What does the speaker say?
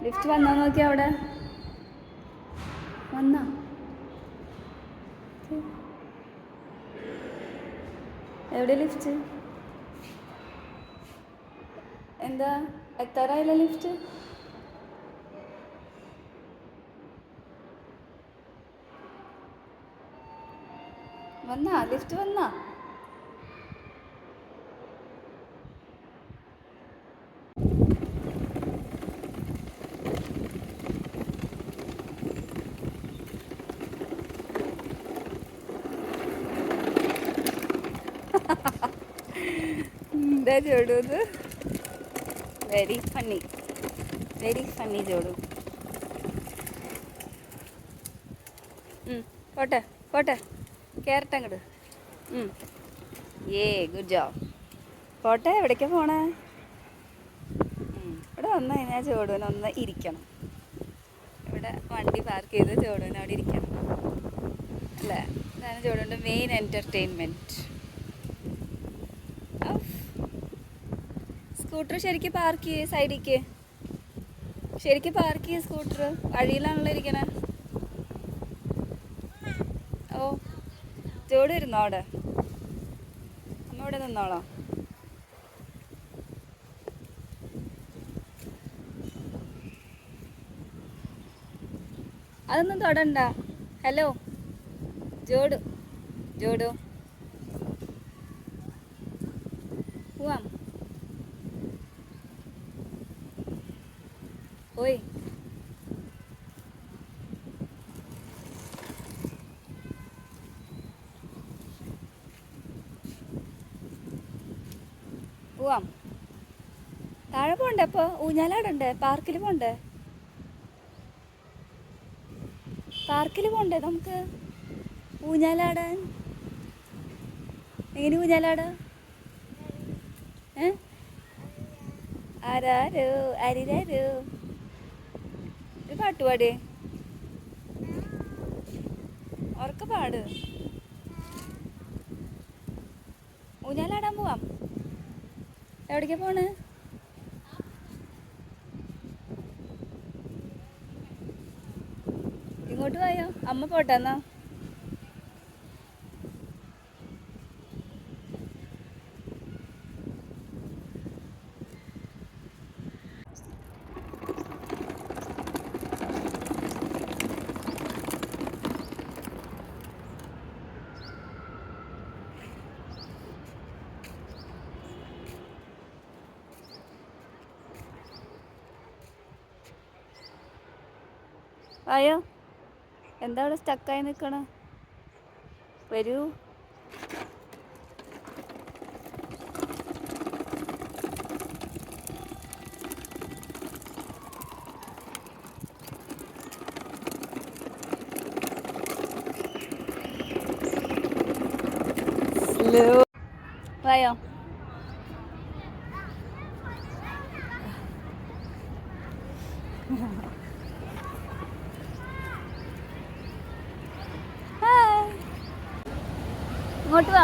Lift വന്നോ നോക്കി അവിടെ വന്നോ? എവിടെ ലിഫ്റ്റ്? എന്താ എത്താറായില്ല ലിഫ്റ്റ്? വന്നാ ലിഫ്റ്റ് വന്നാ? എന്താ ചോടു ഇത്? വെരി ഫണ്ണി ചോടു. പോട്ടെ പോട്ടെ കയറട്ടെ അങ്ങോട്ട്. Good job. പോട്ടെ, എവിടേക്കാ പോണേ? ഇവിടെ വന്നു കഴിഞ്ഞാൽ ചോടുവിനൊന്ന് ഇരിക്കണം. ഇവിടെ വണ്ടി പാർക്ക് ചെയ്ത് ചോടുവിന് അവിടെ ഇരിക്കണം അല്ലേ? ഇതാണ് ചോടുവിൻ്റെ മെയിൻ എൻ്റർടൈൻമെൻറ്റ്. സ്കൂട്ടർ ശരിക്കും പാർക്ക് ചെയ്യേ, സൈഡിലേക്ക് ശരിക്കും പാർക്ക് ചെയ്യേ. സ്കൂട്ടർ വഴിയിലാണല്ലോ ഇരിക്കണേ. ഓ, ചോട് ഇരുന്നോ അവിടെ? അമ്മ ഇവിടെ നിന്നോളോ? അതൊന്നും തൊടണ്ട. ഹലോ ജോഡു, ജോഡു പോവാം. ഓയ് പോവാം. താഴെ പോണ്ടേ? അപ്പോൾ ഊഞ്ഞാലാടണ്ടേ? പാർക്കിൽ പോണ്ടേ? പാർക്കിൽ പോണ്ടേ നമുക്ക് ഊഞ്ഞാലാടാൻ? എങ്ങനെ ഊഞ്ഞാലാടാ? ആരാരോ അരിരാരോ ഒരു പാട്ട് പാടേ, ഉറക്കെ പാട്. ഊഞ്ഞാലാടാൻ പോവാം. എവിടേക്കാ പോണ്? ഇങ്ങോട്ട് പോയോ? അമ്മ പോട്ടെ എന്നാ. ആയോ? എന്താ അവിടെ സ്റ്റക്കായി നിൽക്കണ? വരൂ. വായോ? ഇങ്ങോട്ട് വാ.